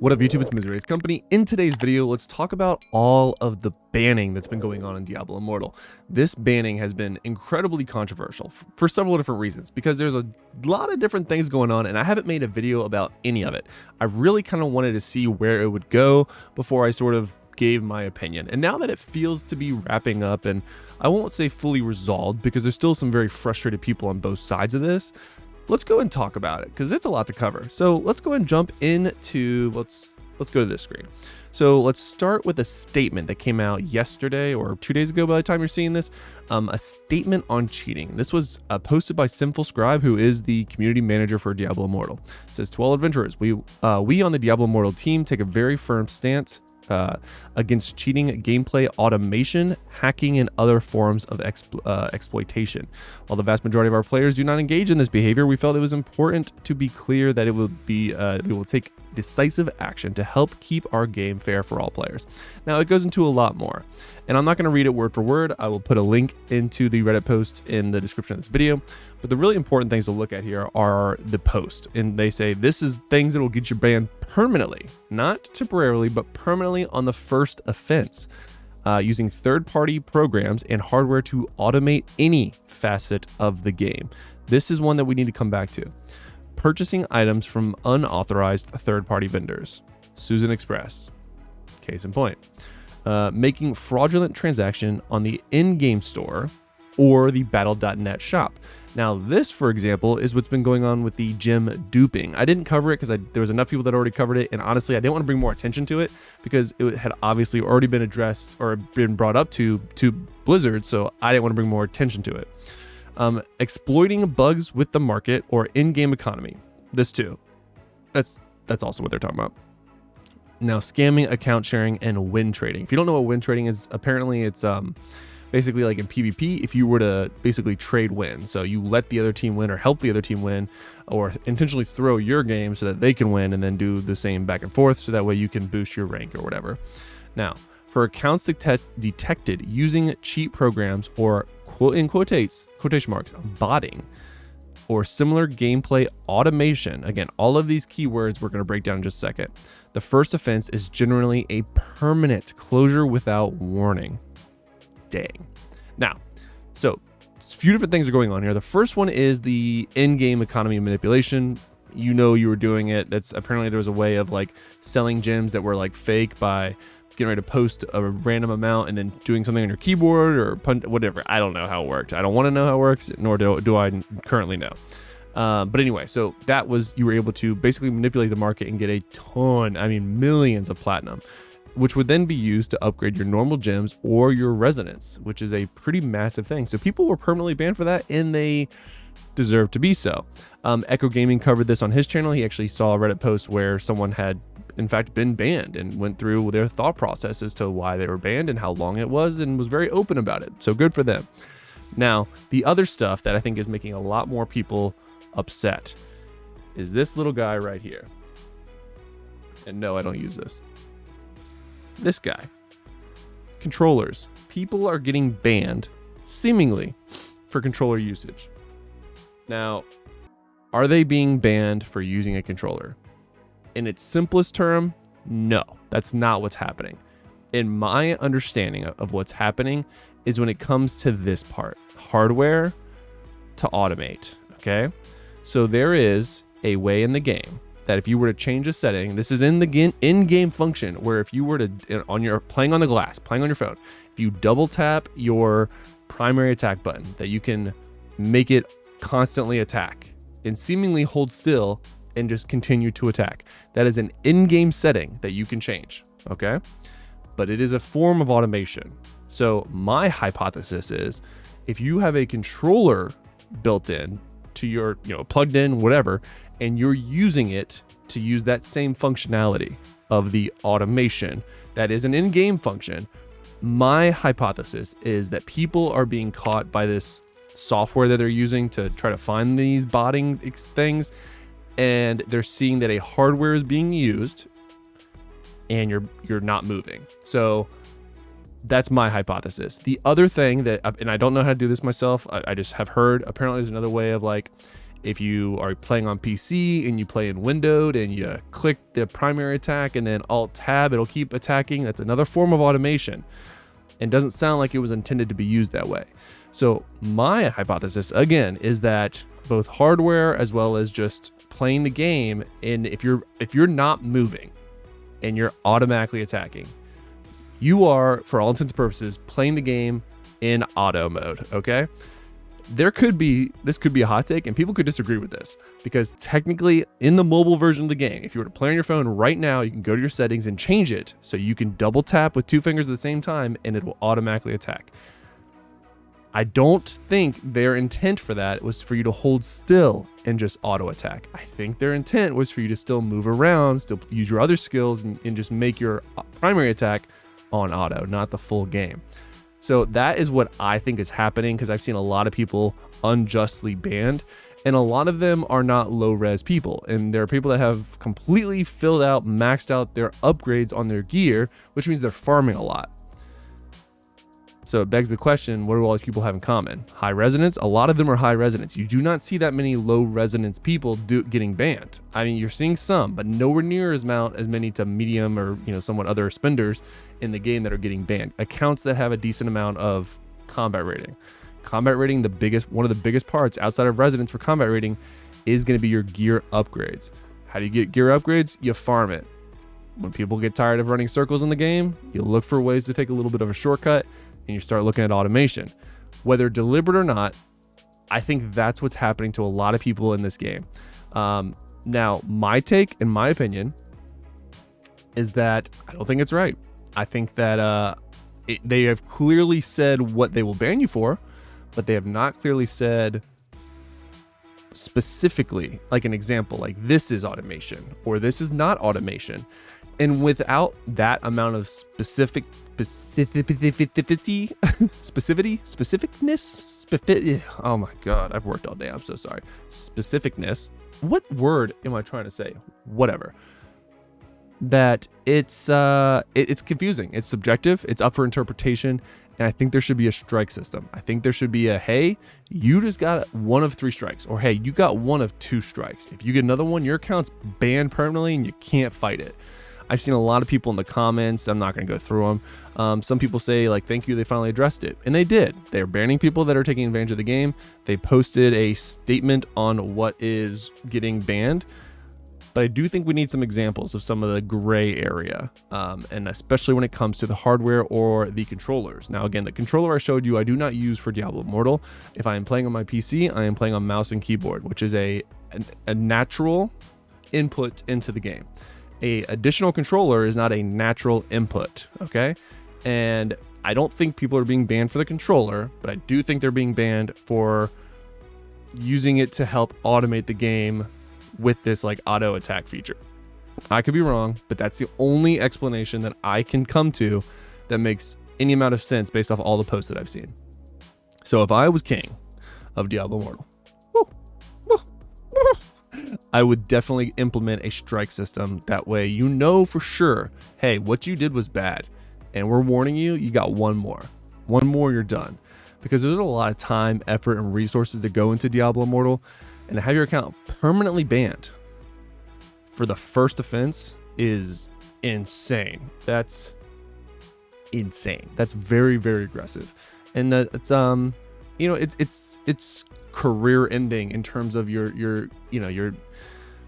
What up YouTube, it's Misery's Company. In today's video, let's talk about all of the banning that's been going on in Diablo Immortal. This banning has been incredibly controversial for several different reasons, because there's a lot of different things going on and I haven't made a video about any of it. I really kind of wanted to see where it would go before I sort of gave my opinion. And now that it feels to be wrapping up, and I won't say fully resolved because there's still some very frustrated people on both sides of this, let's go and talk about it because it's a lot to cover. So let's go and jump into, let's go to this screen. So let's start with a statement that came out yesterday or 2 days ago by the time you're seeing this, a statement on cheating. This was posted by Sinful Scribe, who is the community manager for Diablo Immortal. It says, to all adventurers, we on the Diablo Immortal team take a very firm stance against cheating, gameplay automation, hacking, and other forms of exploitation. While the vast majority of our players do not engage in this behavior, we felt it was important to be clear that it will be we will take decisive action to help keep our game fair for all players. Now it goes into a lot more, and I'm not going to read it word for word. I will put a link into the Reddit post in the description of this video, but the really important things to look at here are the post, and they say this is things that will get you banned permanently, not temporarily, but permanently on the first offense, using third-party programs and hardware to automate any facet of the game. This is one that we need to come back to. Purchasing items from unauthorized third-party vendors. Susan Express, case in point. Making fraudulent transaction on the in-game store or the battle.net shop. Now this, for example, is what's been going on with the gem duping. I didn't cover it because there was enough people that already covered it, and honestly I didn't want to bring more attention to it because it had obviously already been addressed or been brought up to Blizzard, so I didn't want to bring more attention to it. Exploiting bugs with the market or in-game economy. This too. That's also what they're talking about. Now, scamming, account sharing, and win trading. If you don't know what win trading is, apparently it's basically like in PvP, if you were to basically trade wins. So you let the other team win or help the other team win, or intentionally throw your game so that they can win and then do the same back and forth so that way you can boost your rank or whatever. Now, for accounts detected using cheat programs or in quotation marks, botting, or similar gameplay automation. Again, all of these keywords we're going to break down in just a second. The first offense is generally a permanent closure without warning. Dang. Now, so a few different things are going on here. The first one is the in-game economy manipulation. You know you were doing it. That's apparently there was a way of like selling gems that were like fake by getting ready to post a random amount and then doing something on your keyboard or whatever. I don't know how it worked. I don't want to know how it works, nor do I currently know. But anyway, so that was, you were able to basically manipulate the market and get a ton, I mean millions of platinum, which would then be used to upgrade your normal gems or your resonance, which is a pretty massive thing. So people were permanently banned for that, and they deserve to be so. Echo Gaming covered this on his channel. He actually saw a Reddit post where someone had in fact been banned and went through their thought process as to why they were banned and how long it was, and was very open about it. So good for them. Now, the other stuff that I think is making a lot more people upset is this little guy right here. And no, I don't use this. This guy. Controllers. People are getting banned, seemingly, for controller usage. Now, are they being banned for using a controller? In its simplest term, no, that's not what's happening. In my understanding of what's happening is when it comes to this part, hardware to automate, okay? So there is a way in the game that if you were to change a setting, this is in the in-game function, where if you were to, playing on the glass, playing on your phone, if you double tap your primary attack button, that you can make it constantly attack and seemingly hold still and just continue to attack. That is an in-game setting that you can change, okay? But it is a form of automation. So my hypothesis is if you have a controller built in to your, plugged in, whatever, and you're using it to use that same functionality of the automation that is an in-game function, my hypothesis is that people are being caught by this software that they're using to try to find these botting things, and they're seeing that a hardware is being used and you're not moving. So that's my hypothesis. The other thing that, and I don't know how to do this myself, I just have heard, apparently there's another way of like, If you are playing on PC and you play in windowed and you click the primary attack and then alt tab, it'll keep attacking. That's another form of automation, and doesn't sound like it was intended to be used that way. So my hypothesis again is that both hardware as well as just playing the game, and if you're not moving and you're automatically attacking, you are, for all intents and purposes, playing the game in auto mode. Okay, this could be a hot take, and people could disagree with this, because technically in the mobile version of the game, if you were to play on your phone right now, you can go to your settings and change it so you can double tap with 2 fingers at the same time and it will automatically attack. I don't think their intent for that was for you to hold still and just auto attack. I think their intent was for you to still move around, still use your other skills, and just make your primary attack on auto, not the full game. So that is what I think is happening, because I've seen a lot of people unjustly banned, and a lot of them are not low res people. And there are people that have completely filled out, maxed out their upgrades on their gear, which means they're farming a lot. So it begs the question, what do all these people have in common? High resonance? A lot of them are high resonance. You do not see that many low resonance people getting banned. I mean, you're seeing some, but nowhere near as many to medium or somewhat other spenders in the game that are getting banned. Accounts that have a decent amount of combat rating. Combat rating, one of the biggest parts outside of resonance for combat rating is going to be your gear upgrades. How do you get gear upgrades? You farm it. When people get tired of running circles in the game, you look for ways to take a little bit of a shortcut, and you start looking at automation. Whether deliberate or not, I think that's what's happening to a lot of people in this game. Now, my take, in my opinion, is that I don't think it's right. I think that they have clearly said what they will ban you for, but they have not clearly said specifically, like an example, like this is automation or this is not automation. And without that amount of specificness, oh my God, I've worked all day. I'm so sorry. Specificness. What word am I trying to say? Whatever. That it's confusing. It's subjective. It's up for interpretation. And I think there should be a strike system. I think there should be a, hey, you just got 1 of 3 strikes, or hey, you got 1 of 2 strikes. If you get another one, your account's banned permanently and you can't fight it. I've seen a lot of people in the comments. I'm not going to go through them. Some people say, like, thank you, they finally addressed it. And they did. They're banning people that are taking advantage of the game. They posted a statement on what is getting banned. But I do think we need some examples of some of the gray area, and especially when it comes to the hardware or the controllers. Now, again, the controller I showed you, I do not use for Diablo Immortal. If I am playing on my PC, I am playing on mouse and keyboard, which is a natural input into the game. A additional controller is not a natural input, okay? And I don't think people are being banned for the controller, but I do think they're being banned for using it to help automate the game with this like auto attack feature. I could be wrong, but that's the only explanation that I can come to that makes any amount of sense based off all the posts that I've seen. So if I was king of Diablo Immortal, I would definitely implement a strike system. That way, for sure, hey, what you did was bad. And we're warning you, you got 1 more. 1 more, you're done. Because there's a lot of time, effort, and resources that go into Diablo Immortal. And to have your account permanently banned for the first offense is insane. That's insane. That's very, very aggressive. And it's career ending in terms of your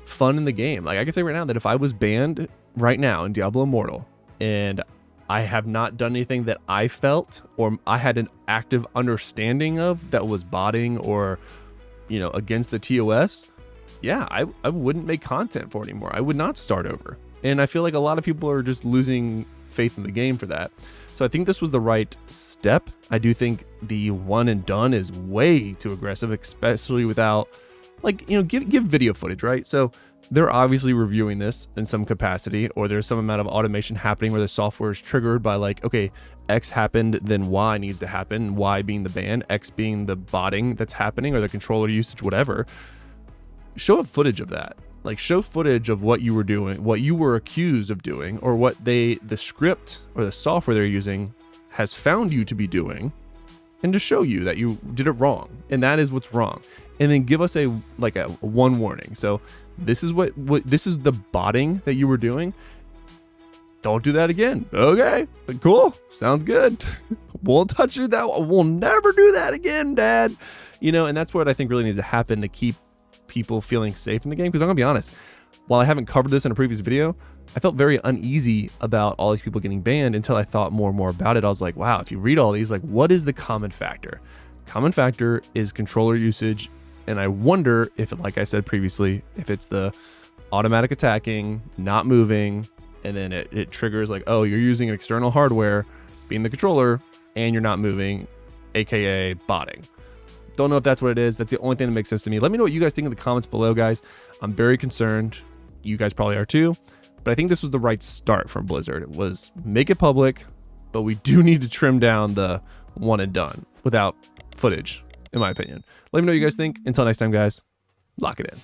fun in the game. Like, I can say right now that if I was banned right now in Diablo Immortal and I have not done anything that I felt or I had an active understanding of that was botting or against the TOS, yeah, I wouldn't make content for it anymore. I would not start over. And I feel like a lot of people are just losing faith in the game for that. So I think this was the right step. I do think the one and done is way too aggressive, especially without give video footage, right? So they're obviously reviewing this in some capacity, or there's some amount of automation happening where the software is triggered by like, okay, X happened, then Y needs to happen, Y being the ban, X being the botting that's happening or the controller usage, whatever. Show a footage of that. Like, show footage of what you were doing, what you were accused of doing, or what the script or the software they're using has found you to be doing, and to show you that you did it wrong, and that is what's wrong, and then give us a one warning. So this is what this is the botting that you were doing. Don't do that again. Okay, cool, sounds good. Won't touch it. That we'll never do that again, Dad. You know, and that's what I think really needs to happen to keep people feeling safe in the game. Because I'm gonna be honest, while I haven't covered this in a previous video, I felt very uneasy about all these people getting banned until I thought more and more about it. I was like, wow, if you read all these, like, what is the common factor? Common factor is controller usage. And I wonder if, like I said previously, if it's the automatic attacking, not moving, and then it triggers like, oh, you're using external hardware, being the controller, and you're not moving, aka botting. Don't know if that's what it is. That's the only thing that makes sense to me. Let me know what you guys think in the comments below, guys. I'm very concerned. You guys probably are too. But I think this was the right start from Blizzard. It was make it public, but we do need to trim down the one and done without footage, in my opinion. Let me know what you guys think. Until next time, guys, lock it in.